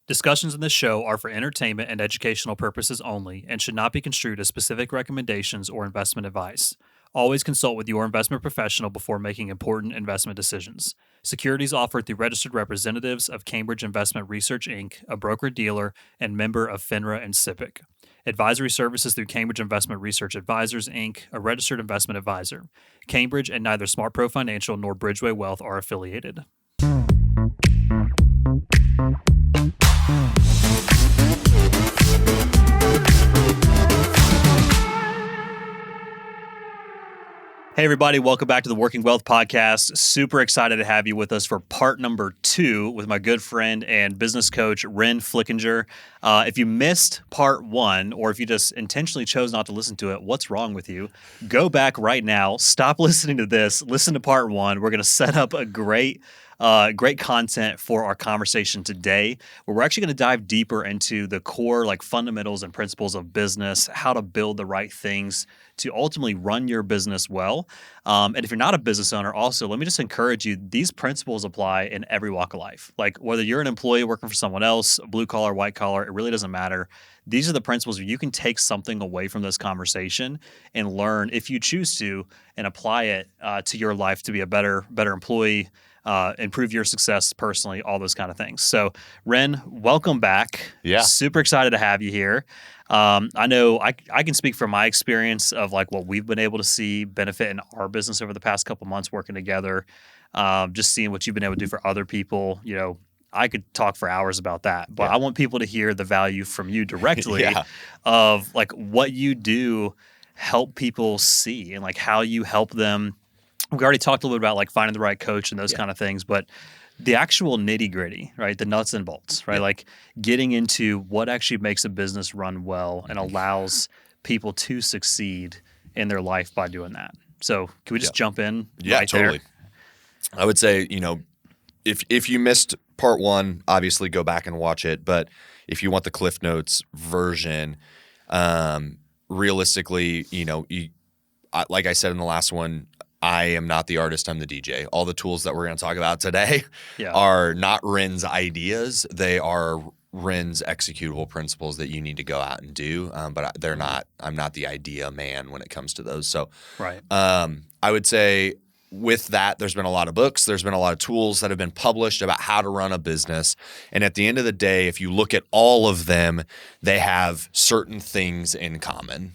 Discussions in this show are for entertainment and educational purposes only and should not be construed as specific recommendations or investment advice. Always consult with your investment professional before making important investment decisions. Securities offered through registered representatives of Cambridge Investment Research, Inc., a broker-dealer and member of FINRA and SIPC. Advisory services through Cambridge Investment Research Advisors, Inc., a registered investment advisor. Cambridge and neither SmartPro Financial nor Bridgeway Wealth are affiliated. Hey, everybody. Welcome back to the Working Wealth Podcast. Super excited to have you with us for part number 2 with my good friend and business coach, Ren Flickenger. If you missed part 1, or if you just intentionally chose not to listen to it, what's wrong with you? Go back right now. Stop listening to this. Listen to part 1. We're going to set up a great content for our conversation today, where we're actually going to dive deeper into the core fundamentals and principles of business, how to build the right things to ultimately run your business well. And if you're not a business owner, also, let me just encourage you, these principles apply in every walk of life. Like whether you're an employee working for someone else, blue collar, white collar, it really doesn't matter. These are the principles where you can take something away from this conversation and learn, if you choose to, and apply it to your life to be a better employee, improve your success personally, all those kind of things. So, Ren, welcome back. Yeah. Super excited to have you here. I know I can speak from my experience of what we've been able to see benefit in our business over the past couple months working together, just seeing what you've been able to do for other people. You know, I could talk for hours about that, but I want people to hear the value from you directly of what you do help people see and how you help them. We already talked a little bit about finding the right coach and those kind of things, but the actual nitty gritty, right? The nuts and bolts, right? Like getting into what actually makes a business run well and allows people to succeed in their life by doing that. So can we just jump in? Yeah, right totally. There? I would say, if you missed part 1, obviously go back and watch it. But if you want the Cliff Notes version, realistically, like I said in the last one, I am not the artist, I'm the DJ. All the tools that we're going to talk about today are not Ren's ideas. They are Ren's executable principles that you need to go out and do. But they're not, I'm not the idea man when it comes to those. So I would say with that, there's been a lot of books, there's been a lot of tools that have been published about how to run a business. And at the end of the day, if you look at all of them, they have certain things in common.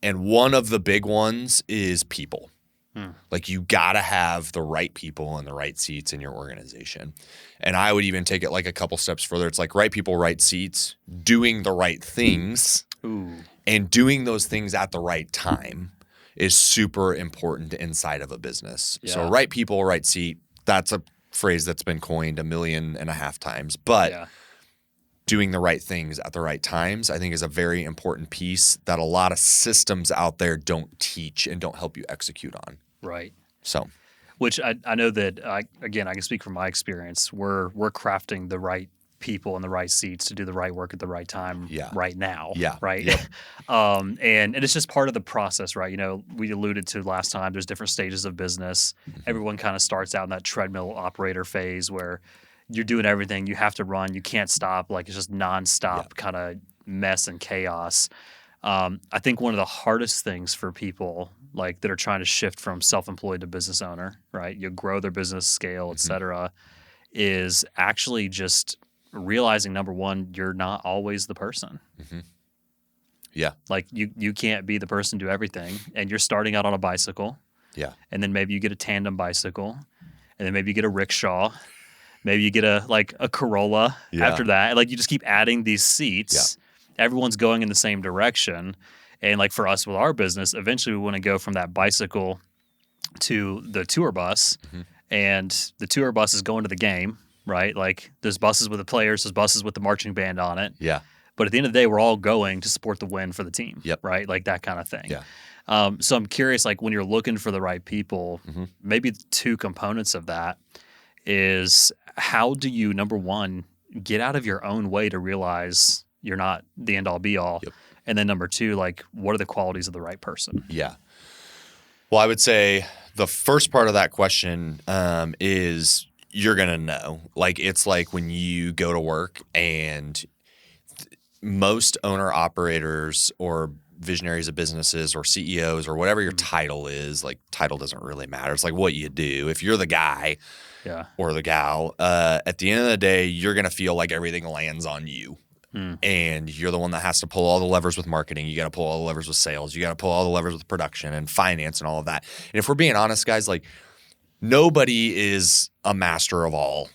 And one of the big ones is people. You got to have the right people in the right seats in your organization. And I would even take it a couple steps further. It's right people, right seats, doing the right things, and doing those things at the right time is super important inside of a business. Yeah. So right people, right seat, that's a phrase that's been coined 1.5 million times. But doing the right things at the right times, I think, is a very important piece that a lot of systems out there don't teach and don't help you execute on. Right. So, which I know that I can speak from my experience. We're crafting the right people in the right seats to do the right work at the right time right now. Yeah. Right. Yep. And it's just part of the process, right? We alluded to last time, there's different stages of business. Everyone kind of starts out in that treadmill operator phase where you're doing everything. You have to run. You can't stop. It's just nonstop kind of mess and chaos. I think one of the hardest things for people that are trying to shift from self-employed to business owner, right? You grow their business scale, et cetera, is actually just realizing, number one, you're not always the person. Yeah. You can't be the person to do everything. And you're starting out on a bicycle. Yeah. And then maybe you get a tandem bicycle. And then maybe you get a rickshaw. Maybe you get a Corolla after that. You just keep adding these seats. Yeah. Everyone's going in the same direction. And for us with our business, eventually we want to go from that bicycle to the tour bus. And the tour bus is going to the game, right? There's buses with the players, there's buses with the marching band on it. Yeah. But at the end of the day, we're all going to support the win for the team, right? That kind of thing. Yeah. So I'm curious, when you're looking for the right people, maybe 2 components of that is, how do you, number one, get out of your own way to realize you're not the end all be all? And then number 2, what are the qualities of the right person? Yeah. Well, I would say the first part of that question is you're going to know. Like, it's like when you go to work and most owner operators or visionaries of businesses or CEOs or whatever your title is, like title doesn't really matter. It's like what you do. If you're the guy or the gal, at the end of the day, you're going to feel like everything lands on you. And you're the one that has to pull all the levers with marketing. You got to pull all the levers with sales. You got to pull all the levers with production and finance and all of that. And if we're being honest, guys, like nobody is a master of all.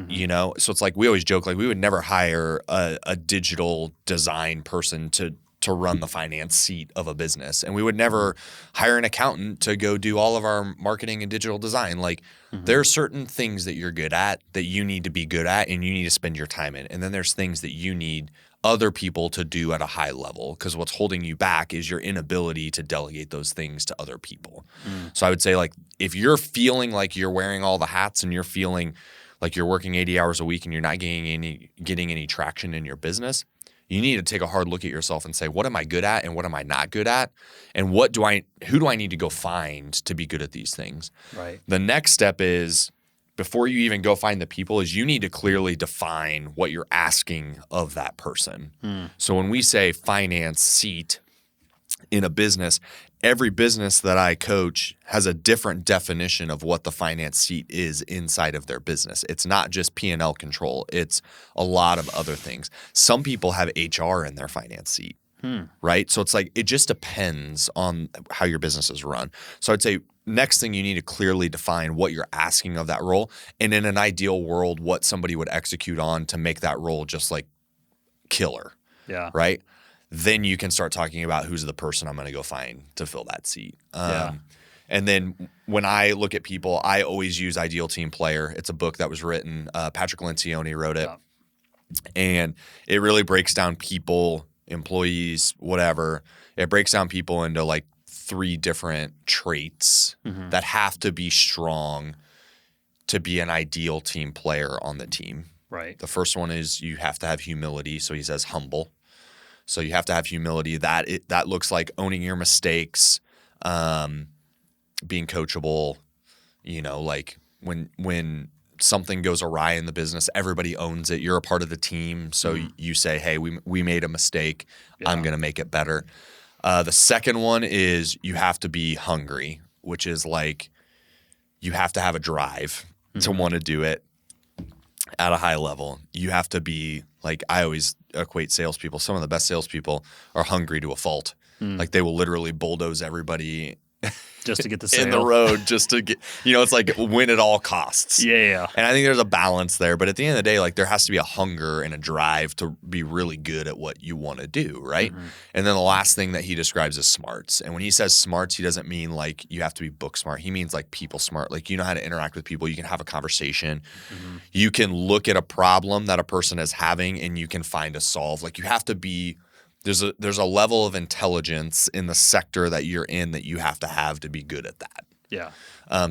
You know, so it's like we always joke like we would never hire a digital design person to run the finance seat of a business, and we would never hire an accountant to go do all of our marketing and digital design. Like there are certain things that you're good at that you need to be good at and you need to spend your time in, and then there's things that you need other people to do at a high level, because what's holding you back is your inability to delegate those things to other people. So I would say like if you're feeling like you're wearing all the hats and you're feeling like you're working 80 hours a week and you're not getting any traction in your business, you need to take a hard look at yourself and say, what am I good at and what am I not good at? And who do I need to go find to be good at these things? Right. The next step is, before you even go find the people, is you need to clearly define what you're asking of that person. So when we say finance seat in a business, every business that I coach has a different definition of what the finance seat is inside of their business. It's not just P&L control. It's a lot of other things. Some people have HR in their finance seat, right? So it's like it just depends on how your business is run. So I'd say next thing, you need to clearly define what you're asking of that role, and in an ideal world, what somebody would execute on to make that role just like killer, right? Then you can start talking about who's the person I'm going to go find to fill that seat. And then when I look at people, I always use Ideal Team Player. It's a book that was written. Patrick Lencioni wrote it. And it really breaks down people, employees, whatever. It breaks down people into like 3 different traits that have to be strong to be an ideal team player on the team. Right. The first one is you have to have humility. So he says humble. So you have to have humility. That looks like owning your mistakes, being coachable. You know, like when something goes awry in the business, everybody owns it. You're a part of the team, so you say, "Hey, we made a mistake. I'm going to make it better." The second one is you have to be hungry, which is like you have to have a drive to want to do it at a high level. You have to be like, I always equate salespeople. Some of the best salespeople are hungry to a fault. Like they will literally bulldoze everybody just to get the sale in the road, just to get, it's like win at all costs. Yeah. And I think there's a balance there. But at the end of the day, like there has to be a hunger and a drive to be really good at what you want to do, right? And then the last thing that he describes is smarts. And when he says smarts, he doesn't mean like you have to be book smart. He means like people smart. Like you know how to interact with people. You can have a conversation. You can look at a problem that a person is having and you can find a solve. Like you have to be there's a level of intelligence in the sector that you're in that you have to be good at that. Yeah.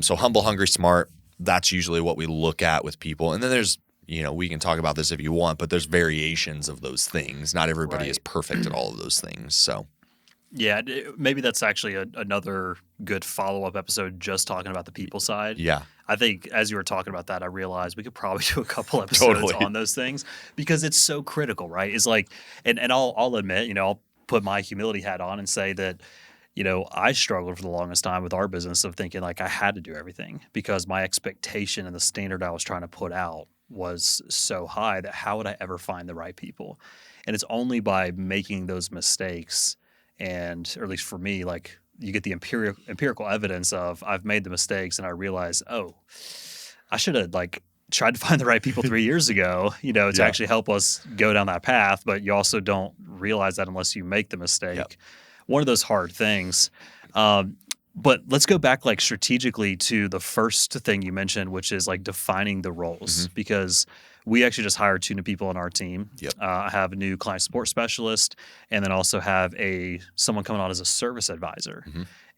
So humble, hungry, smart, that's usually what we look at with people. And then there's, we can talk about this if you want, but there's variations of those things. Not everybody is perfect at all of those things. So yeah, maybe that's actually another good follow-up episode just talking about the people side. Yeah. I think as you were talking about that, I realized we could probably do a couple episodes on those things because it's so critical, right? It's like, and I'll admit, I'll put my humility hat on and say that, I struggled for the longest time with our business of thinking like I had to do everything because my expectation and the standard I was trying to put out was so high that how would I ever find the right people? And it's only by making those mistakes and, or at least for me, like you get the empirical evidence of I've made the mistakes and I realize, oh, I should have like tried to find the right people 3 years ago, to actually help us go down that path. But you also don't realize that unless you make the mistake. Yep. One of those hard things. But let's go back like strategically to the first thing you mentioned, which is like defining the roles, because we actually just hired 2 new people on our team. Yep. I have a new client support specialist and then also have someone coming on as a service advisor.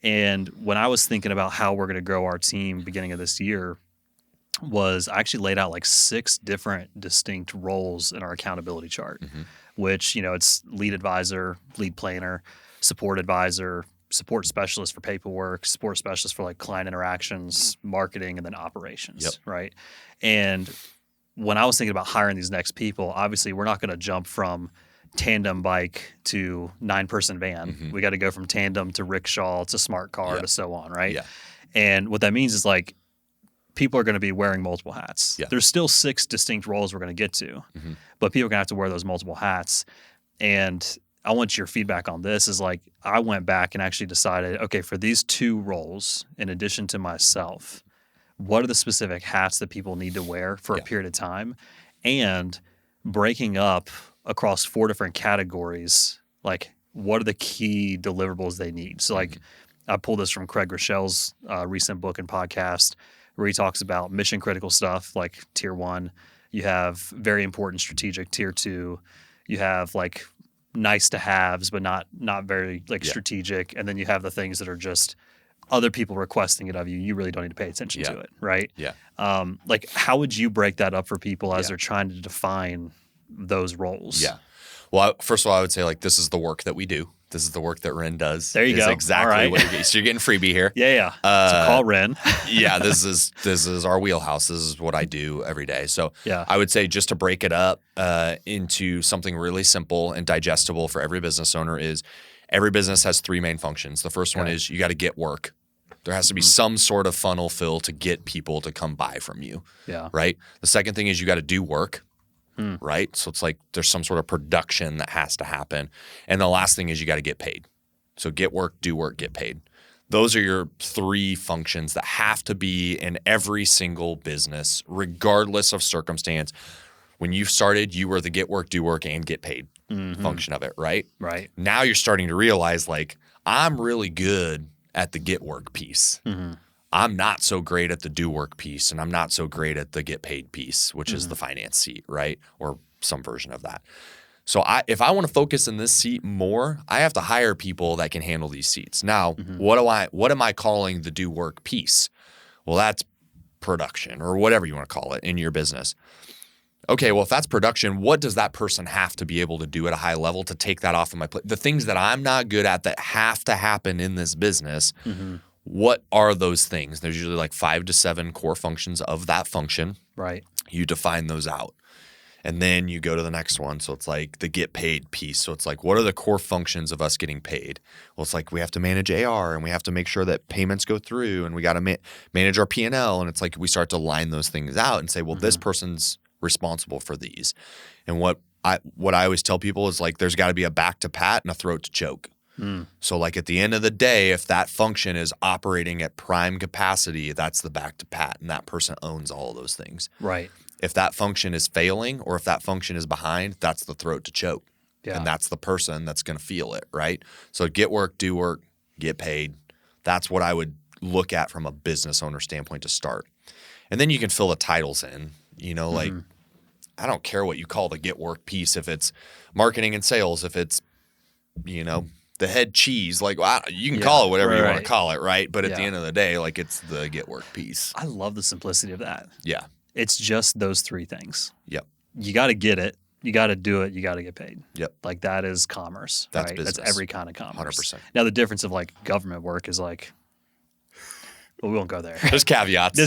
And when I was thinking about how we're going to grow our team beginning of this year, I actually laid out like 6 different distinct roles in our accountability chart, which, it's lead advisor, lead planner, support advisor, support specialist for paperwork, support specialist for like client interactions, marketing, and then operations, right? And when I was thinking about hiring these next people, obviously we're not going to jump from tandem bike to 9-person van. We got to go from tandem to rickshaw to smart car to so on, right? And what that means is like people are going to be wearing multiple hats. There's still 6 distinct roles we're going to get to, but people are going to have to wear those multiple hats. And I want your feedback on this is like I went back and actually decided, okay, for these 2 roles, in addition to myself, what are the specific hats that people need to wear for a period of time, and breaking up across 4 different categories, like what are the key deliverables they need? So like I pulled this from Craig Rochelle's recent book and podcast where he talks about mission critical stuff like tier 1. You have very important strategic tier 2. You have like nice to haves, but not very like strategic. And then you have the things that are just other people requesting it of you. You really don't need to pay attention to it, right? Like how would you break that up for people as they're trying to define those roles? Well, first of all, I would say like this is the work that we do. This is the work that Ren does. There you go. Exactly what you're getting. So you're getting freebie here. So call Ren. This is our wheelhouse. This is what I do every day. So I would say just to break it up into something really simple and digestible for every business owner is every business has 3 main functions. The first one is you got to get work. There has to be some sort of funnel fill to get people to come buy from you. Right. The second thing is you got to do work. Right? So it's like there's some sort of production that has to happen. And the last thing is you got to get paid. So get work, do work, get paid. Those are your 3 functions that have to be in every single business, regardless of circumstance. When you started, you were the get work, do work, and get paid function of it, right? Now you're starting to realize like I'm really good at the get work piece. I'm not so great at the do work piece, and I'm not so great at the get paid piece, which is the finance seat, right? Or some version of that. So if I want to focus in this seat more, I have to hire people that can handle these seats. Now, what am I calling the do work piece? Well, that's production or whatever you want to call it in your business. Okay, well, if that's production, what does that person have to be able to do at a high level to take that off of my plate? The things that I'm not good at that have to happen in this business, what are those things? There's usually like 5 to 7 core functions of that function. You define those out. And then you go to the next one. So it's like the get paid piece. So it's like, what are the core functions of us getting paid? Well, it's like we have to manage AR and we have to make sure that payments go through and we got to manage our P&L. And it's like we start to line those things out and say, well, this person's responsible for these. And what I always tell people is like there's got to be a back to pat and a throat to choke. So like at the end of the day, if that function is operating at prime capacity, that's the back to pat, and that person owns all of those things. If that function is failing or if that function is behind, that's the throat to choke. And that's the person that's going to feel it, right? So get work, do work, get paid. That's what I would look at from a business owner standpoint to start. And then you can fill the titles in, like I don't care what you call the get work piece, if it's marketing and sales, if it's, the head cheese, like you can call it whatever you want to call it, right? But at the end of the day, like it's the get work piece. I love the simplicity of that. Yeah. It's just those 3 things. Yep. You got to get it. You got to do it. You got to get paid. Yep. Like that is commerce. That's business. That's every kind of commerce. 100%. Now the difference of like government work is like, well, we won't go there. There's caveats.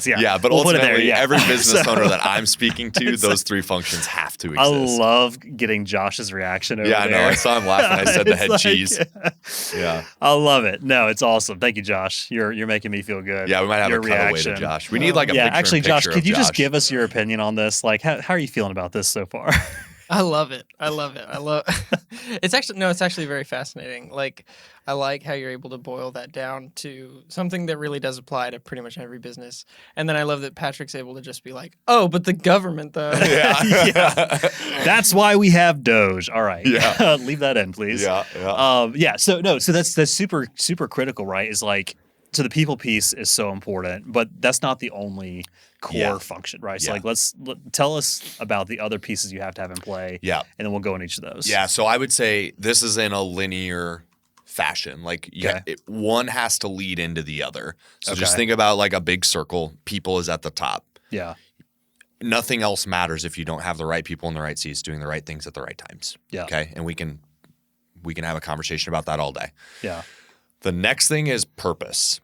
Yeah, but we'll ultimately, every business owner that I'm speaking to, those 3 functions have to exist. I love getting Josh's reaction over there. I know. I saw him laughing. I said the head cheese. Yeah. I love it. No, it's awesome. Thank you, Josh. You're making me feel good. Yeah, we might have a cutaway to Josh. We need like a picture. Actually, Josh, could you just give us your opinion on this? Like, how are you feeling about this so far? I love it. It's actually very fascinating. Like, I like how you're able to boil that down to something that really does apply to pretty much every business. And then I love that Patrick's able to just be like, oh, but the government though. That's why we have Doge. All right. Leave that in, please. So that's super, super critical, right? Is like, so the people piece is so important, but that's not the only core function, right? So like, tell us about the other pieces you have to have in play. And then we'll go in each of those. So I would say this is in a linear fashion. Like one has to lead into the other. So just think about like a big circle. People is at the top. Nothing else matters if you don't have the right people in the right seats doing the right things at the right times. Okay. And we can have a conversation about that all day. The next thing is purpose.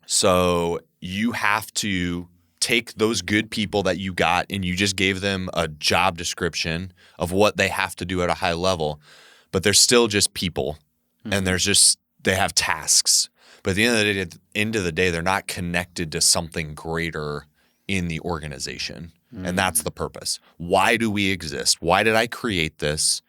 So you have to take those good people that you got and you just gave them a job description of what they have to do at a high level, but they're still just people and they have tasks. But at the end of the day, they're not connected to something greater in the organization. And that's the purpose. Why do we exist? Why did I create this?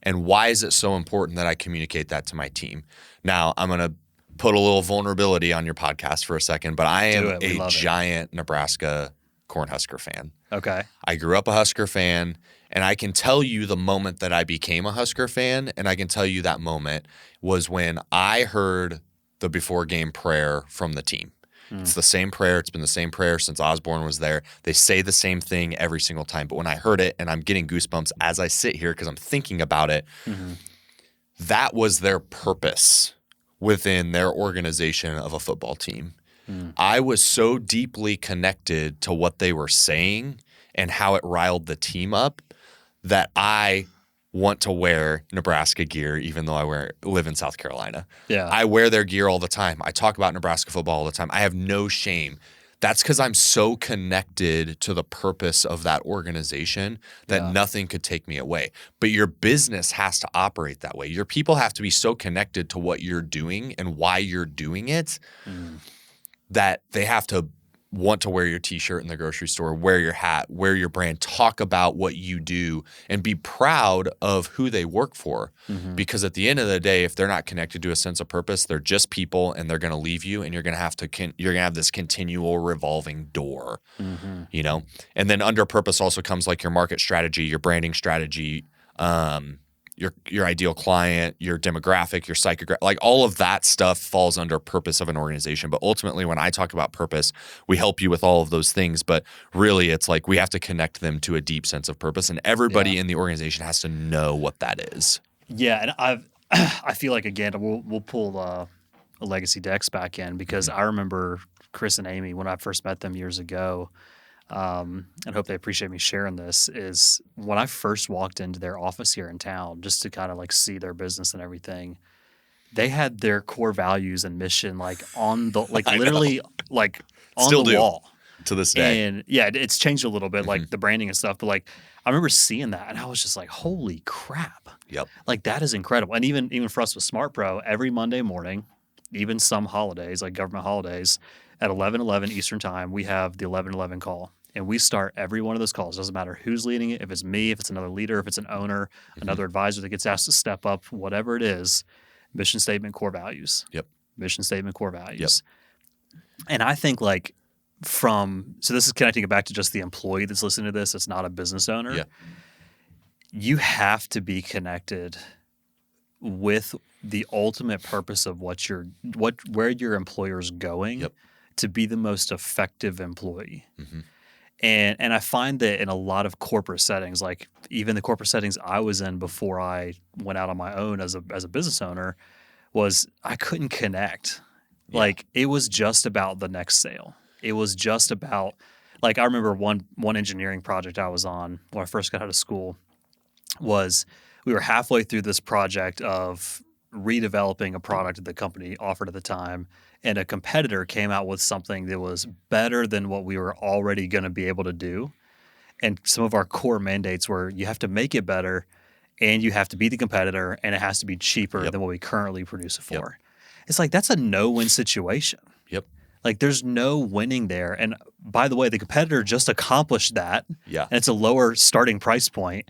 And why is it so important that I communicate that to my team? Now, I'm going to put a little vulnerability on your podcast for a second, but I am a giant Nebraska Cornhusker fan. Okay. I grew up a Husker fan, and I can tell you the moment that I became a Husker fan, and I can tell you that moment was when I heard the before game prayer from the team. It's the same prayer. It's been the same prayer since Osborne was there. They say the same thing every single time. But when I heard it, and I'm getting goosebumps as I sit here because I'm thinking about it, that was their purpose within their organization of a football team. I was so deeply connected to what they were saying and how it riled the team up that I want to wear Nebraska gear, even though I live in South Carolina. Yeah. I wear their gear all the time. I talk about Nebraska football all the time. I have no shame. That's because I'm so connected to the purpose of that organization that nothing could take me away. But your business has to operate that way. Your people have to be so connected to what you're doing and why you're doing it that they have to want to wear your t-shirt in the grocery store, wear your hat, wear your brand, talk about what you do, and be proud of who they work for. Because at the end of the day, if they're not connected to a sense of purpose, they're just people and they're going to leave you, and you're going to have this continual revolving door, you know? And then under purpose also comes like your market strategy, your branding strategy, your ideal client, your demographic, your psychographic, like all of that stuff falls under purpose of an organization. But ultimately, when I talk about purpose, we help you with all of those things. But really, it's like we have to connect them to a deep sense of purpose, and everybody in the organization has to know what that is. Yeah, and I feel like again we'll pull a Legacy Dex back in because I remember Chris and Amy when I first met them years ago. And hope they appreciate me sharing this, is when I first walked into their office here in town just to kind of like see their business and everything, they had their core values and mission like on the like literally like on Still the do. wall To this day. and yeah, it's changed a little bit like the branding and stuff, but like I remember seeing that and I was just like, holy crap. Yep. Like that is incredible. And even for us with Smart Pro, every Monday morning, even some holidays like government holidays, at 11:11 Eastern time, we have the 11:11 call. And we start every one of those calls. Doesn't matter who's leading it, if it's me, if it's another leader, if it's an owner, another advisor that gets asked to step up, whatever it is, mission statement, core values. Yep. Mission statement, core values. Yep. And I think like so this is connecting it back to just the employee that's listening to this. It's not a business owner. Yeah. You have to be connected with the ultimate purpose of where your employer's going to be the most effective employee. And I find that in a lot of corporate settings, like even the corporate settings I was in before I went out on my own as a business owner, was I couldn't connect. Yeah. Like it was just about the next sale. It was just about like I remember one engineering project I was on when I first got out of school was we were halfway through this project of redeveloping a product that the company offered at the time, and a competitor came out with something that was better than what we were already going to be able to do. And some of our core mandates were you have to make it better and you have to beat the competitor and it has to be cheaper than what we currently produce it for. It's like that's a no-win situation. Like there's no winning there. And by the way, the competitor just accomplished that. And it's a lower starting price point.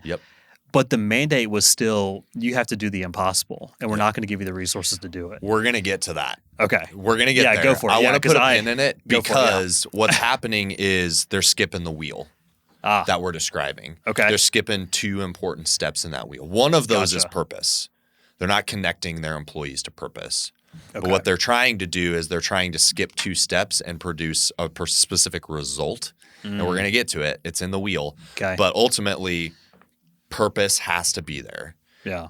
But the mandate was still, you have to do the impossible, and we're not going to give you the resources to do it. We're going to get to that. Okay. We're going to get there. Go for it. I want to put a pin in it because it, what's happening is they're skipping the wheel that we're describing. Okay. They're skipping two important steps in that wheel. One of those is purpose. They're not connecting their employees to purpose. But what they're trying to do is they're trying to skip two steps and produce a specific result. And we're going to get to it. It's in the wheel. Okay. But ultimately, purpose has to be there.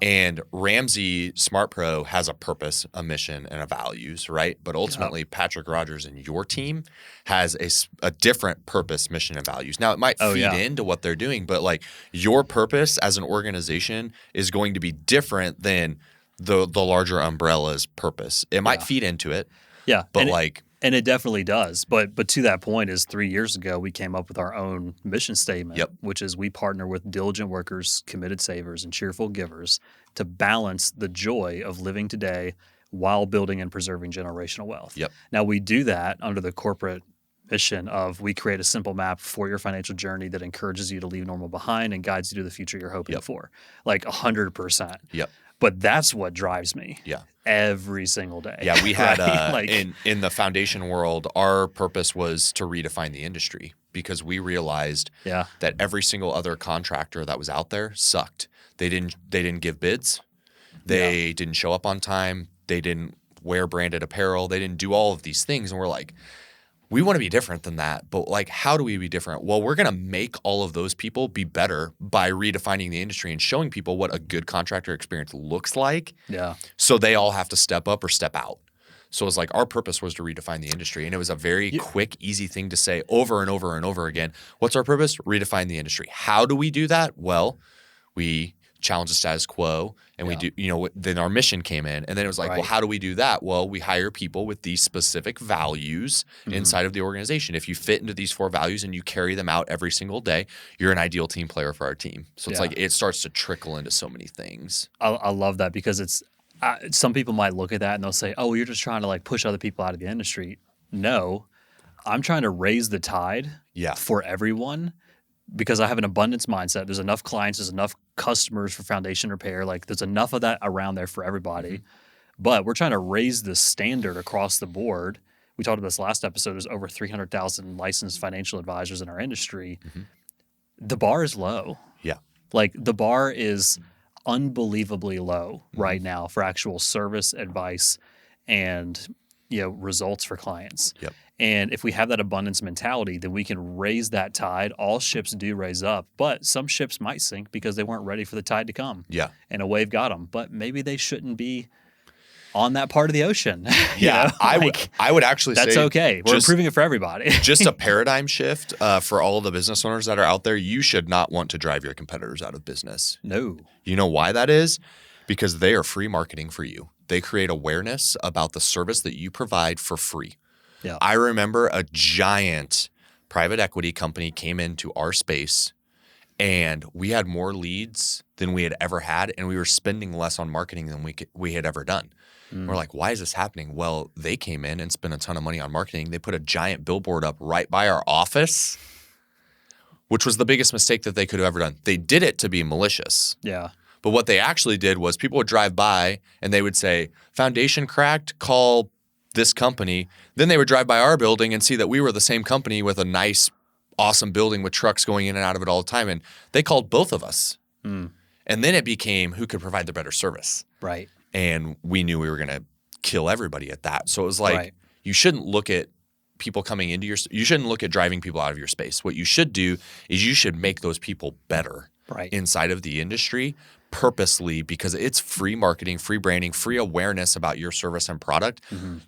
And Ramsey Smart Pro has a purpose, a mission, and a values, right? But ultimately, Patrick Rogers and your team has a different purpose, mission, and values. Now, it might feed into what they're doing, but like your purpose as an organization is going to be different than the larger umbrella is purpose. It might feed into it. Yeah. But and it definitely does. But to that point is 3 years ago, we came up with our own mission statement, which is we partner with diligent workers, committed savers, and cheerful givers to balance the joy of living today while building and preserving generational wealth. Yep. Now, we do that under the corporate mission of we create a simple map for your financial journey that encourages you to leave normal behind and guides you to the future you're hoping for. Like 100%. Yep. But that's what drives me. Yeah. Every single day. Yeah, we had right? in the foundation world, our purpose was to redefine the industry because we realized that every single other contractor that was out there sucked. They didn't give bids. They didn't show up on time. They didn't wear branded apparel. They didn't do all of these things. And we're like, we want to be different than that. But like, how do we be different? Well, we're going to make all of those people be better by redefining the industry and showing people what a good contractor experience looks like. Yeah. So they all have to step up or step out. So it was like our purpose was to redefine the industry. And it was a very quick, easy thing to say over and over and over again. What's our purpose? Redefine the industry. How do we do that? Well, we challenge the status quo and we do, then our mission came in and then it was like, well, how do we do that? Well, we hire people with these specific values inside of the organization. If you fit into these 4 values and you carry them out every single day, you're an ideal team player for our team. So it's like, it starts to trickle into so many things. I love that because it's, some people might look at that and they'll say, oh, you're just trying to like push other people out of the industry. No, I'm trying to raise the tide for everyone. Because I have an abundance mindset. There's enough clients, there's enough customers for foundation repair. Like there's enough of that around there for everybody. But we're trying to raise the standard across the board. We talked about this last episode. There's over 300,000 licensed financial advisors in our industry. The bar is low. Yeah. Like the bar is unbelievably low right now for actual service, advice, and results for clients. Yep. And if we have that abundance mentality, then we can raise that tide. All ships do raise up, but some ships might sink because they weren't ready for the tide to come. Yeah. And a wave got them, but maybe they shouldn't be on that part of the ocean. I would actually say that's okay. We're improving it for everybody. Just a paradigm shift for all of the business owners that are out there. You should not want to drive your competitors out of business. No. You know why that is? Because they are free marketing for you. They create awareness about the service that you provide for free. Yeah. I remember a giant private equity company came into our space and we had more leads than we had ever had and we were spending less on marketing than we had ever done. We're like, why is this happening? Well, they came in and spent a ton of money on marketing. They put a giant billboard up right by our office, which was the biggest mistake that they could have ever done. They did it to be malicious. Yeah. But what they actually did was people would drive by and they would say, foundation cracked, call this company. Then they would drive by our building and see that we were the same company with a nice, awesome building with trucks going in and out of it all the time. And they called both of us. And then it became who could provide the better service. Right. And we knew we were going to kill everybody at that. So it was like, you shouldn't look at people coming into you shouldn't look at driving people out of your space. What you should do is you should make those people better inside of the industry purposely because it's free marketing, free branding, free awareness about your service and product.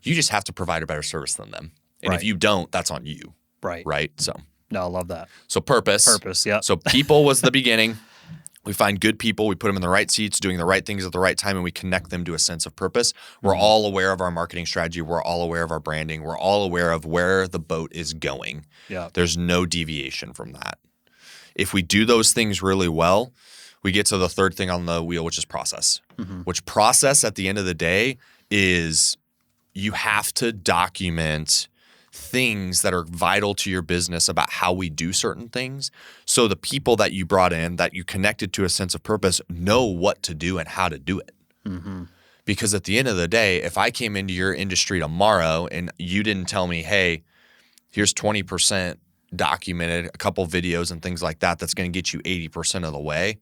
You just have to provide a better service than them. And if you don't, that's on you. Right. So no, I love that. So purpose. Yeah. So people was the beginning. We find good people, we put them in the right seats, doing the right things at the right time, and we connect them to a sense of purpose. We're all aware of our marketing strategy. We're all aware of our branding. We're all aware of where the boat is going. Yeah. There's no deviation from that. If we do those things really well, we get to the third thing on the wheel, which is process. Which process at the end of the day is you have to document things that are vital to your business about how we do certain things. So the people that you brought in, that you connected to a sense of purpose, know what to do and how to do it. Because at the end of the day, if I came into your industry tomorrow and you didn't tell me, hey, here's 20% documented, a couple videos and things like that, that's going to get you 80% of the way,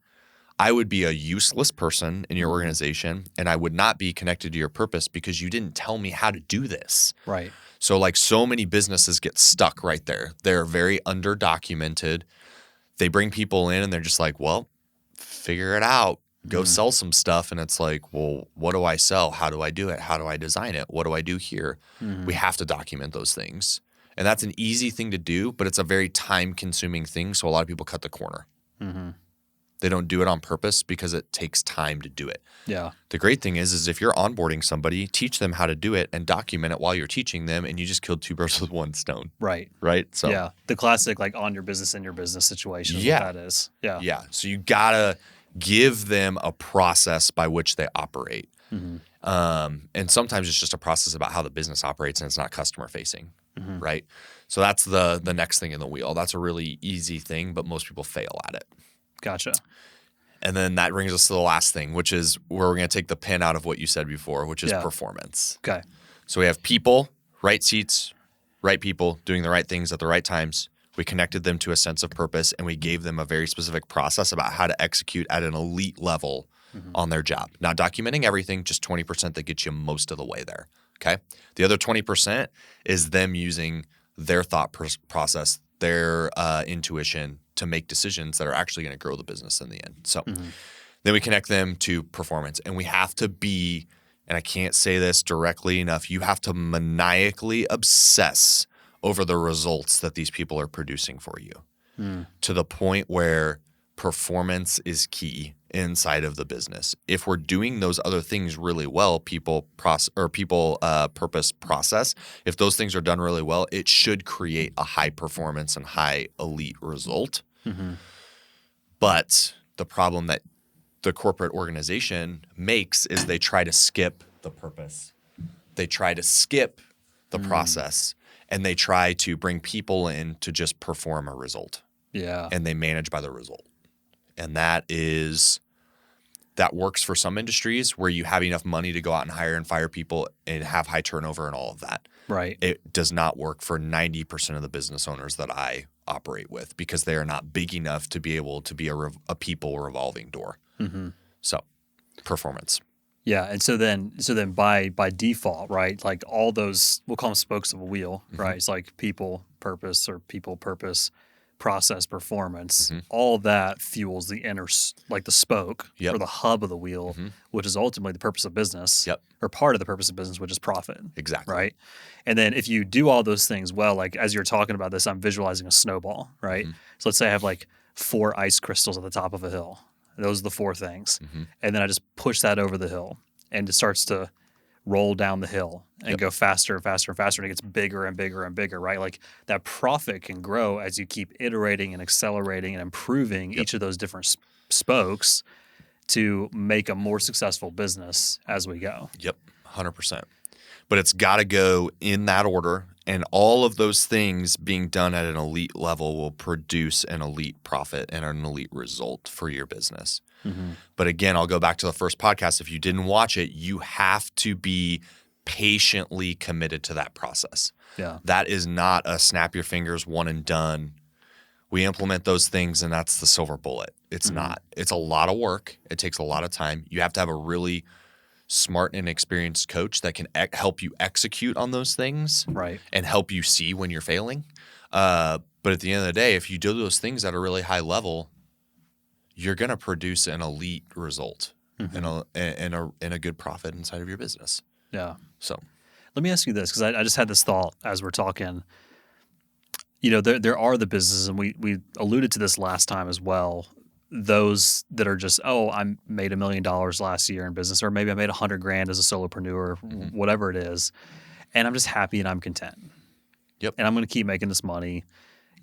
I would be a useless person in your organization and I would not be connected to your purpose because you didn't tell me how to do this. Right. So like so many businesses get stuck right there. They're very underdocumented. They bring people in and they're just like, well, figure it out. Go sell some stuff. And it's like, well, what do I sell? How do I do it? How do I design it? What do I do here? We have to document those things. And that's an easy thing to do, but it's a very time-consuming thing. So a lot of people cut the corner. They don't do it on purpose because it takes time to do it. Yeah. The great thing is if you're onboarding somebody, teach them how to do it and document it while you're teaching them, and you just killed two birds with one stone. Right. Right? So yeah, the classic like on your business, in your business situation is Yeah. what that is. Yeah. Yeah. So you gotta give them a process by which they operate. Mm-hmm. And sometimes it's just a process about how the business operates and it's not customer facing. Mm-hmm. Right? So that's the next thing in the wheel. That's a really easy thing, but most people fail at it. Gotcha. And then that brings us to the last thing, which is where we're going to take the pin out of what you said before, which is performance. Okay. So we have people, right seats, right people, doing the right things at the right times. We connected them to a sense of purpose, and we gave them a very specific process about how to execute at an elite level on their job. Not documenting everything, just 20% that gets you most of the way there. Okay. The other 20% is them using their thought process, their intuition to make decisions that are actually going to grow the business in the end. So then we connect them to performance, and we have to be, and I can't say this directly enough, you have to maniacally obsess over the results that these people are producing for you to the point where performance is key inside of the business. If we're doing those other things really well, people, purpose, process, if those things are done really well, it should create a high performance and high elite result. But the problem that the corporate organization makes is they try to skip the purpose. They try to skip the process, and they try to bring people in to just perform a result. Yeah. And they manage by the result. And that works for some industries where you have enough money to go out and hire and fire people and have high turnover and all of that. Right. It does not work for 90% of the business owners that I operate with because they are not big enough to be able to be a people revolving door. So, performance. Yeah, and so then by default, right? Like all those, we'll call them spokes of a wheel, right? It's like people, purpose, or people, purpose, process, performance. All that fuels the inner, like the spoke or the hub of the wheel, which is ultimately the purpose of business, or part of the purpose of business, which is profit. Exactly. Right. And then if you do all those things well, like as you're talking about this, I'm visualizing a snowball, right? So let's say I have like 4 ice crystals at the top of a hill. Those are the 4 things. And then I just push that over the hill, and it starts to roll down the hill and go faster and faster and faster, and it gets bigger and bigger and bigger, right? Like that profit can grow as you keep iterating and accelerating and improving each of those different spokes to make a more successful business as we go. Yep, 100%. But it's got to go in that order, and all of those things being done at an elite level will produce an elite profit and an elite result for your business. But again, I'll go back to the first podcast. If you didn't watch it, you have to be patiently committed to that process. Yeah. That is not a snap your fingers, one and done. We implement those things, and that's the silver bullet. It's not. It's a lot of work. It takes a lot of time. You have to have a really smart and experienced coach that can help you execute on those things, right, and help you see when you're failing. But at the end of the day, if you do those things at a really high level, you're going to produce an elite result and a good profit inside of your business. Yeah. So let me ask you this, because I just had this thought as we're talking. You know, there are the businesses, and we alluded to this last time as well, those that are just, I made $1 million last year in business, or maybe I made $100,000 as a solopreneur, whatever it is, and I'm just happy and I'm content. Yep. And I'm going to keep making this money.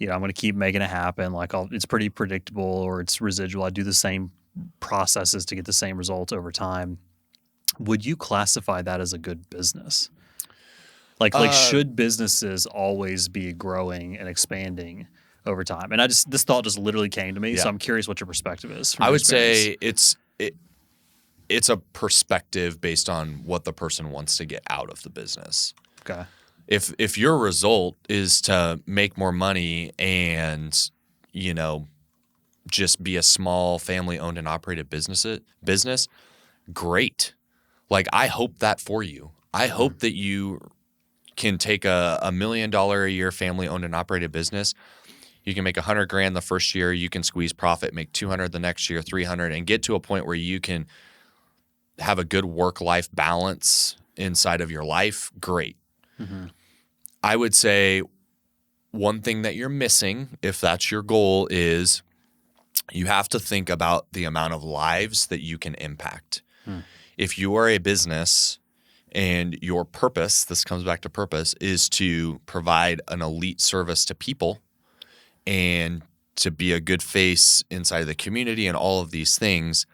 You know, I'm going to keep making it happen. Like it's pretty predictable, or it's residual. I do the same processes to get the same results over time. Would you classify that as a good business? Like should businesses always be growing and expanding over time? And this thought just literally came to me, so I'm curious what your perspective is. I would say it's a perspective based on what the person wants to get out of the business. Okay. If your result is to make more money and, just be a small family owned and operated business, great. Like, I hope that for you. I hope that you can take a $1 million a year family owned and operated business. You can make $100,000 the first year. You can squeeze profit, make $200 the next year, $300, and get to a point where you can have a good work-life balance inside of your life. Great. I would say one thing that you're missing, if that's your goal, is you have to think about the amount of lives that you can impact. Hmm. If you are a business and your purpose, this comes back to purpose, is to provide an elite service to people and to be a good face inside of the community and all of these things,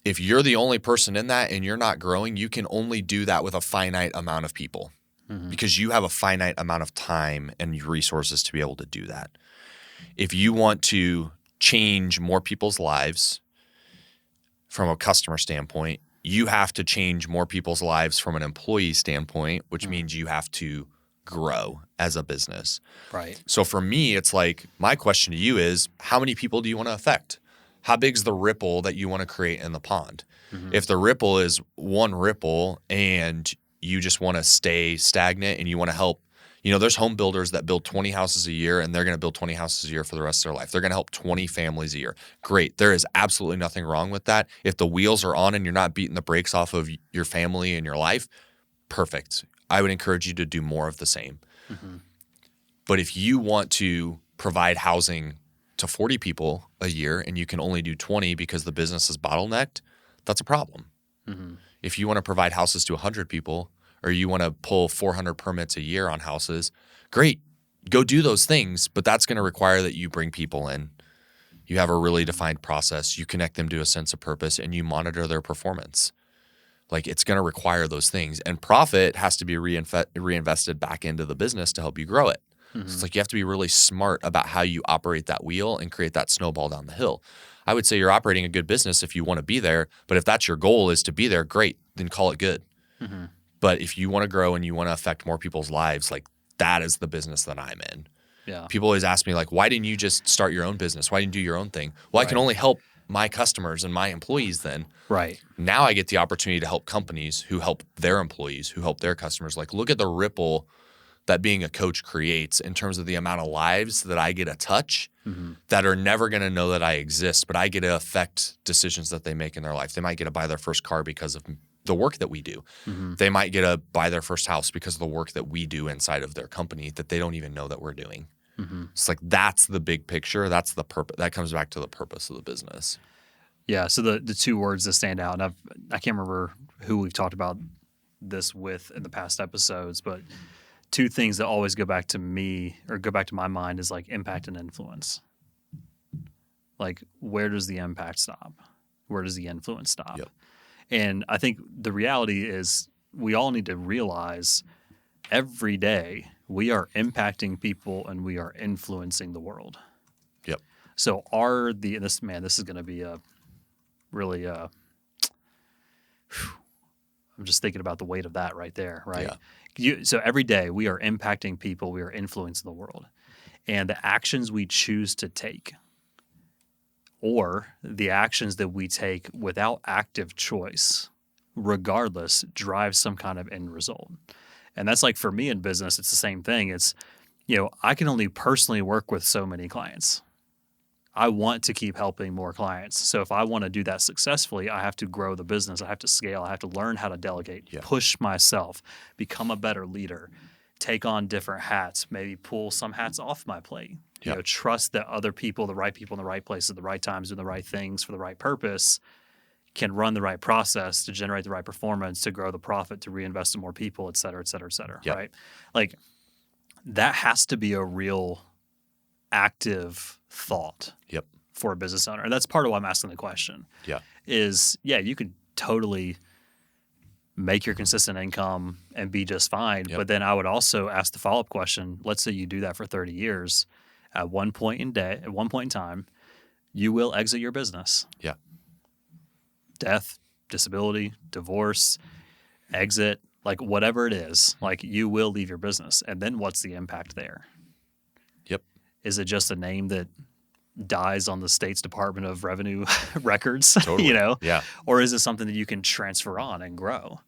if you're the only person in that and you're not growing, you can only do that with a finite amount of people because you have a finite amount of time and resources to be able to do that. If you want to change more people's lives from a customer standpoint, you have to change more people's lives from an employee standpoint, which means you have to grow as a business. Right. So for me, it's like my question to you is, how many people do you want to affect? How big is the ripple that you want to create in the pond? If the ripple is one ripple and you just want to stay stagnant and you want to help, there's home builders that build 20 houses a year and they're going to build 20 houses a year for the rest of their life. They're going to help 20 families a year. Great. There is absolutely nothing wrong with that. If the wheels are on and you're not beating the brakes off of your family and your life, perfect. I would encourage you to do more of the same. But if you want to provide housing to 40 people a year and you can only do 20 because the business is bottlenecked, that's a problem. If you want to provide houses to 100 people or you want to pull 400 permits a year on houses, great. Go do those things, but that's going to require that you bring people in. You have a really defined process. You connect them to a sense of purpose and you monitor their performance. Like it's going to require those things. And profit has to be reinvested back into the business to help you grow it. So it's like you have to be really smart about how you operate that wheel and create that snowball down the hill. I would say you're operating a good business if you want to be there, but if that's your goal is to be there, great, then call it good. But if you want to grow and you want to affect more people's lives, like that is the business that I'm in. Yeah. People always ask me like, why didn't you just start your own business? Why didn't you do your own thing? Well, I can only help my customers and my employees then. Right. Now I get the opportunity to help companies who help their employees, who help their customers. Like look at the ripple that being a coach creates in terms of the amount of lives that I get to touch that are never going to know that I exist, but I get to affect decisions that they make in their life. They might get to buy their first car because of the work that we do. They might get to buy their first house because of the work that we do inside of their company that they don't even know that we're doing. It's like that's the big picture. That's the purpose. That comes back to the purpose of the business. Yeah. So the two words that stand out, and I can't remember who we've talked about this with in the past episodes, but two things that always go back to me or go back to my mind is like impact and influence. Like where does the impact stop? Where does the influence stop? Yep. And I think the reality is we all need to realize every day we are impacting people and we are influencing the world. Yep. So this is going to be a really I'm just thinking about the weight of that right there, right? Yeah. So every day we are impacting people, we are influencing the world. And the actions we choose to take or the actions that we take without active choice, regardless, drives some kind of end result. And that's like for me in business, it's the same thing. It's, I can only personally work with so many clients. I want to keep helping more clients. So if I want to do that successfully, I have to grow the business. I have to scale. I have to learn how to delegate, push myself, become a better leader, take on different hats, maybe pull some hats off my plate. Trust that other people, the right people in the right place at the right times, doing the right things for the right purpose, can run the right process to generate the right performance, to grow the profit, to reinvest in more people, et cetera, et cetera, et cetera. Right? Like that has to be a real active thought for a business owner. And that's part of why I'm asking the question. You could totally make your consistent income and be just fine. But then I would also ask the follow-up question. Let's say you do that for 30 years. At one point in time, you will exit your business. Death, disability, divorce, exit, like whatever it is, like you will leave your business. And then what's the impact there? Is it just a name that dies on the state's Department of Revenue records? Totally. Or is it something that you can transfer on and grow?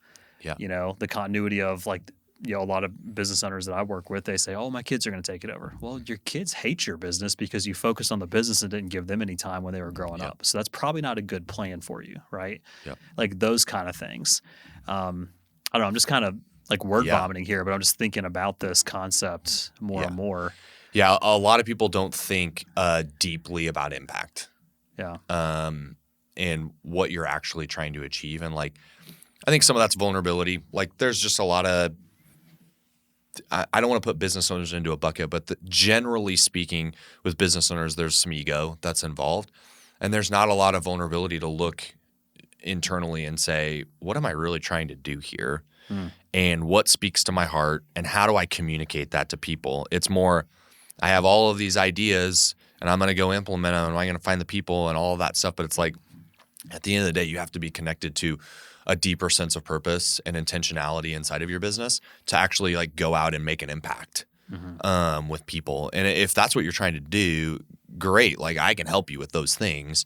The continuity of like, a lot of business owners that I work with, they say, oh, my kids are going to take it over. Well, your kids hate your business because you focused on the business and didn't give them any time when they were growing up. So that's probably not a good plan for you, right? Like those kind of things. I don't know. I'm just kind of like word vomiting here, but I'm just thinking about this concept more and more. Yeah, a lot of people don't think deeply about impact. Yeah. And what you're actually trying to achieve. And like, I think some of that's vulnerability. Like there's just a lot of, I don't want to put business owners into a bucket, but generally speaking with business owners, there's some ego that's involved. And there's not a lot of vulnerability to look internally and say, what am I really trying to do here? And what speaks to my heart? And how do I communicate that to people? It's more, I have all of these ideas and I'm going to go implement them and I'm going to find the people and all of that stuff. But it's like, at the end of the day, you have to be connected to a deeper sense of purpose and intentionality inside of your business to actually like go out and make an impact with people. And if that's what you're trying to do, great. Like I can help you with those things.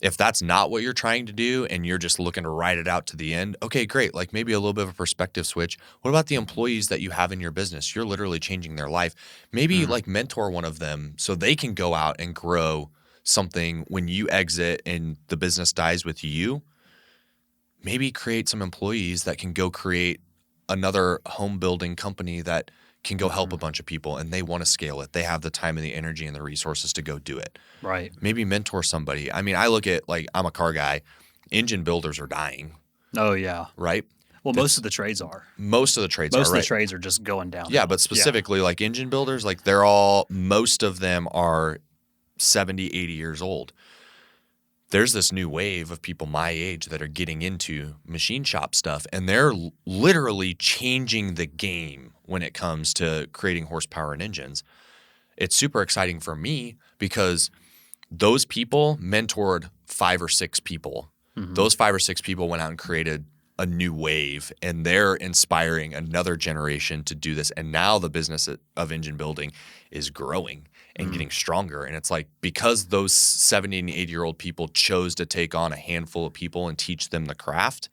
If that's not what you're trying to do and you're just looking to ride it out to the end, okay, great. Like maybe a little bit of a perspective switch. What about the employees that you have in your business? You're literally changing their life. Maybe like mentor one of them so they can go out and grow something when you exit and the business dies with you. Maybe create some employees that can go create another home building company that can go help a bunch of people and they want to scale it. They have the time and the energy and the resources to go do it. Right. Maybe mentor somebody. I mean, I look at like, I'm a car guy. Engine builders are dying. Oh, yeah. Right? Well, most of the trades are. Most of the trades are, Most of right. the trades are just going down. Yeah, but specifically like engine builders, like most of them are 70, 80 years old. There's this new wave of people my age that are getting into machine shop stuff, and they're literally changing the game when it comes to creating horsepower and engines. It's super exciting for me because those people mentored 5 or 6 people. Those 5 or 6 people went out and created a new wave, and they're inspiring another generation to do this. And now the business of engine building is growing and getting stronger. And it's like, because those 70 and 80-year-old people chose to take on a handful of people and teach them the craft,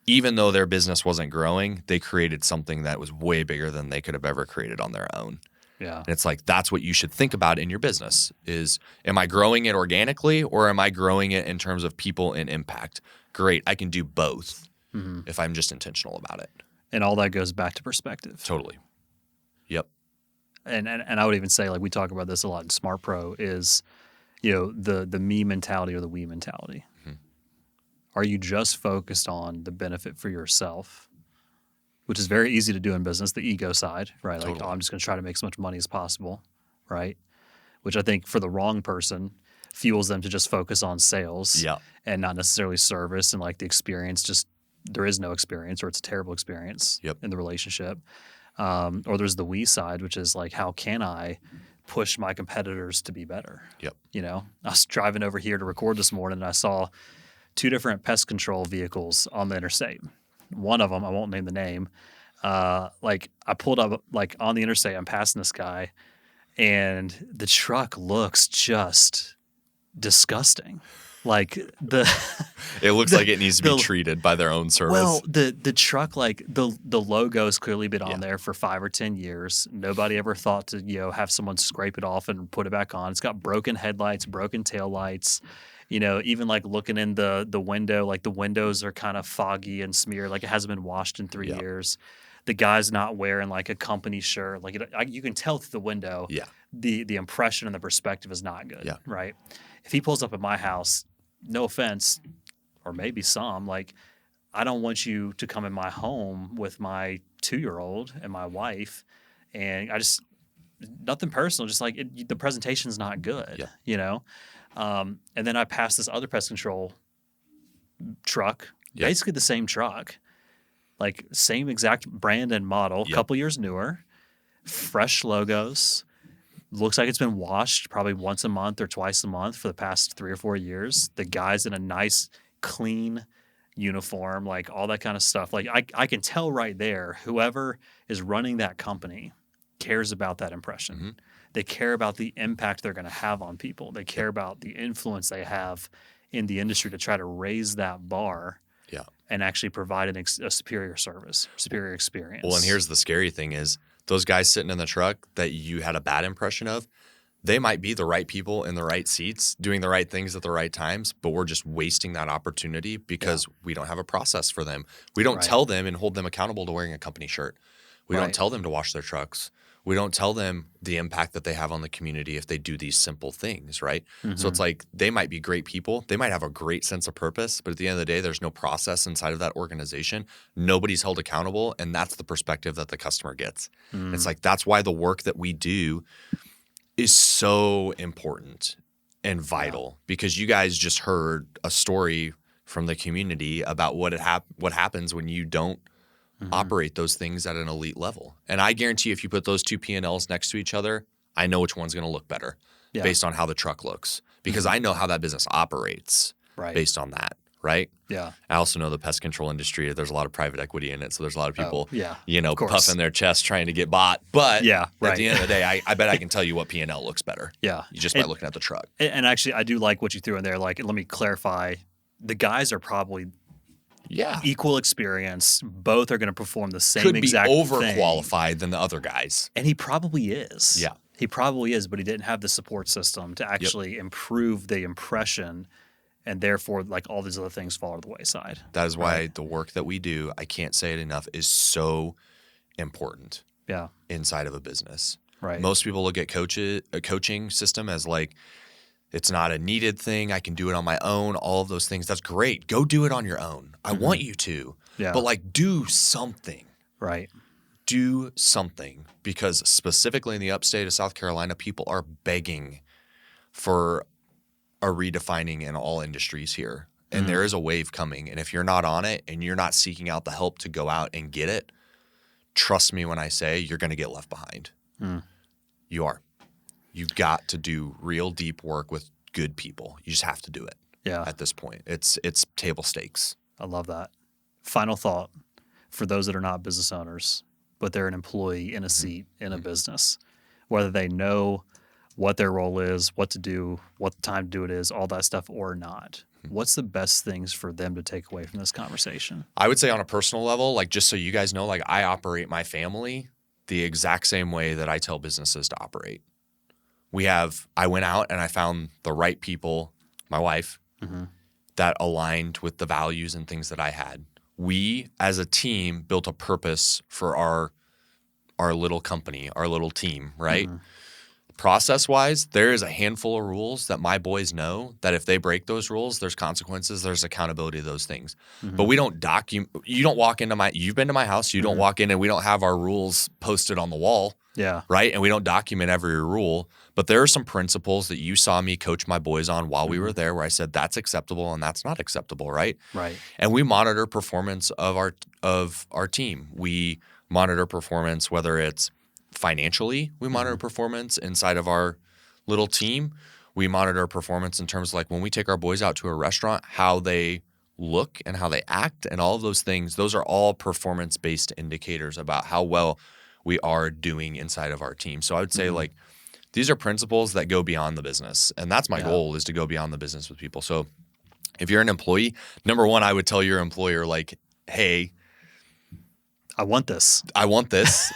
even though their business wasn't growing, they created something that was way bigger than they could have ever created on their own. Yeah. And it's like, that's what you should think about in your business is, am I growing it organically or am I growing it in terms of people and impact? Great. I can do both if I'm just intentional about it. And all that goes back to perspective. Totally. Yep. And I would even say, like we talk about this a lot in Smart Pro, is, you know, the me mentality or the we mentality. Are you just focused on the benefit for yourself, which is very easy to do in business, the ego side, right? Like, Totally. oh, I'm just going to try to make as much money as possible, right? Which I think for the wrong person fuels them to just focus on sales and not necessarily service and like the experience. Just there is no experience, or it's a terrible experience in the relationship. Or there's the we side, which is like, how can I push my competitors to be better? You know, I was driving over here to record this morning and I saw 2 different pest control vehicles on the interstate. One of them, I won't name the name, like I pulled up like on the interstate, I'm passing this guy and the truck looks just disgusting. Like it looks like it needs to be treated by their own service. Well, the truck, like the logo's clearly been on there for 5 or 10 years. Nobody ever thought to, you know, have someone scrape it off and put it back on. It's got broken headlights, broken taillights. You know, even like looking in the window, like the windows are kind of foggy and smeared, like it hasn't been washed in 3 years. The guy's not wearing like a company shirt. Like you can tell through the window. The impression and the perspective is not good. Right. If he pulls up at my house, no offense, or maybe some, like, I don't want you to come in my home with my 2-year-old and my wife, and I just, nothing personal, just like the presentation's not good, you know? And then I passed this other pest control truck, basically the same truck, like same exact brand and model, a couple years newer, fresh logos. Looks like it's been washed probably once a month or twice a month for the past 3 or 4 years. The guy's in a nice, clean uniform, like all that kind of stuff. Like I can tell right there, whoever is running that company cares about that impression. They care about the impact they're going to have on people. They care about the influence they have in the industry to try to raise that bar and actually provide a superior service, superior experience. Well, and here's the scary thing is, those guys sitting in the truck that you had a bad impression of, they might be the right people in the right seats, doing the right things at the right times, but we're just wasting that opportunity because we don't have a process for them. We don't tell them and hold them accountable to wearing a company shirt. We don't tell them to wash their trucks. We don't tell them the impact that they have on the community if they do these simple things, right? So it's like they might be great people. They might have a great sense of purpose, but at the end of the day, there's no process inside of that organization. Nobody's held accountable, and that's the perspective that the customer gets. It's like that's why the work that we do is so important and vital, because you guys just heard a story from the community about what happens when you don't operate those things at an elite level. And I guarantee if you put those two P&Ls next to each other, I know which one's going to look better based on how the truck looks, because I know how that business operates based on that, right? Yeah. I also know the pest control industry, there's a lot of private equity in it. So there's a lot of people, course. puffing their chest trying to get bought. But at the end of the day, I bet I can tell you what P&L looks better. Yeah. Just by looking at the truck. And actually, I do like what you threw in there. Like, let me clarify. The guys are probably equal experience. Both are going to perform the same exact thing. Could be overqualified than the other guys. And he probably is. Yeah. He probably is, but he didn't have the support system to actually improve the impression, and therefore, like, all these other things fall to the wayside. That is why the work that we do, I can't say it enough, is so important inside of a business. Right. Most people look at a coaching system as like, it's not a needed thing. I can do it on my own. All of those things. That's great. Go do it on your own. I want you to. Yeah. But like, do something. Right. Do something. Because specifically in the upstate of South Carolina, people are begging for a redefining in all industries here. And there is a wave coming. And if you're not on it and you're not seeking out the help to go out and get it, trust me when I say you're going to get left behind. You are. You've got to do real deep work with good people. You just have to do it. Yeah. At this point, it's table stakes. I love that. Final thought for those that are not business owners, but they're an employee in a seat in a business, whether they know what their role is, what to do, what the time to do it is, all that stuff or not. What's the best things for them to take away from this conversation? I would say on a personal level, like, just so you guys know, like, I operate my family the exact same way that I tell businesses to operate. I went out and I found the right people, my wife, that aligned with the values and things that I had. We, as a team, built a purpose for our little company, our little team, right? Process-wise, there is a handful of rules that my boys know that if they break those rules, there's consequences, there's accountability to those things. But we don't you don't walk into you've been to my house, you don't walk in and we don't have our rules posted on the wall. Yeah. Right? And we don't document every rule. But there are some principles that you saw me coach my boys on while we were there where I said that's acceptable and that's not acceptable, right? Right. And we monitor performance of our team. We monitor performance, whether it's financially, we monitor performance inside of our little team. We monitor performance in terms of like when we take our boys out to a restaurant, how they look and how they act and all of those things. Those are all performance-based indicators about how well we are doing inside of our team. So I would say like these are principles that go beyond the business. And that's my goal, is to go beyond the business with people. So if you're an employee, number one, I would tell your employer like, hey, I want this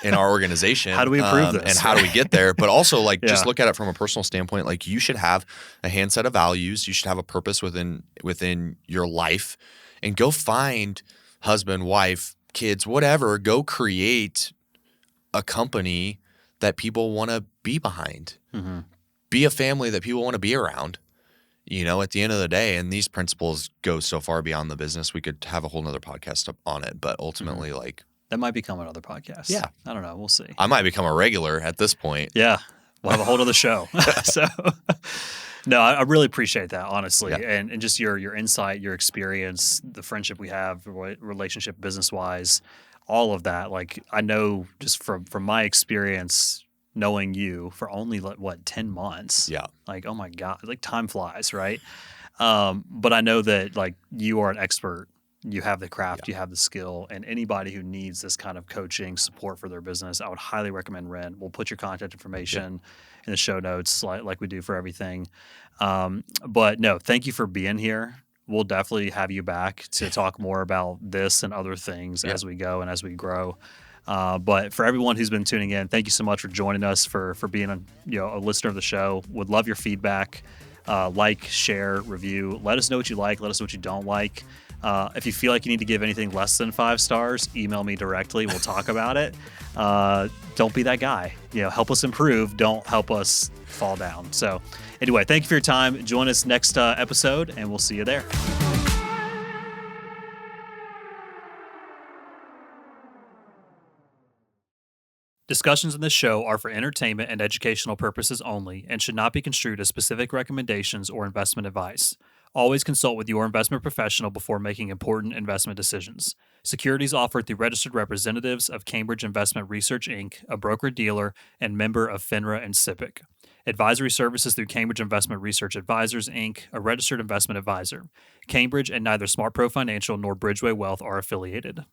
in our organization. How do we improve this? And how do we get there? But also like just look at it from a personal standpoint. Like you should have a handset of values. You should have a purpose within your life, and go find husband, wife, kids, whatever. Go create a company that people want to be behind. Be a family that people want to be around. You know, at the end of the day, and these principles go so far beyond the business, we could have a whole nother podcast up on it. But ultimately, like, that might become another podcast. Yeah. I don't know. We'll see. I might become a regular at this point. Yeah. We'll have a whole other show. So, no, I really appreciate that, honestly. Yeah. And just your insight, your experience, the friendship we have, relationship, business-wise, all of that. Like, I know just from my experience knowing you for only, 10 months? Yeah. Like, oh my God, like time flies, right? But I know that, like, you are an expert. You have the craft, you have the skill, and anybody who needs this kind of coaching support for their business, I would highly recommend Ren. We'll put your contact information in the show notes like we do for everything. But no, thank you for being here. We'll definitely have you back to talk more about this and other things as we go and as we grow. But for everyone who's been tuning in, thank you so much for joining us, for being a listener of the show. Would love your feedback. Like, share, review. Let us know what you like. Let us know what you don't like. If you feel like you need to give anything less than 5 stars, email me directly. We'll talk about it. Don't be that guy. Help us improve. Don't help us fall down. So anyway, thank you for your time. Join us next episode, and we'll see you there. Discussions in this show are for entertainment and educational purposes only and should not be construed as specific recommendations or investment advice. Always consult with your investment professional before making important investment decisions. Securities offered through registered representatives of Cambridge Investment Research, Inc., a broker-dealer and member of FINRA and SIPC. Advisory services through Cambridge Investment Research Advisors, Inc., a registered investment advisor. Cambridge and neither SmartPro Financial nor Bridgeway Wealth are affiliated.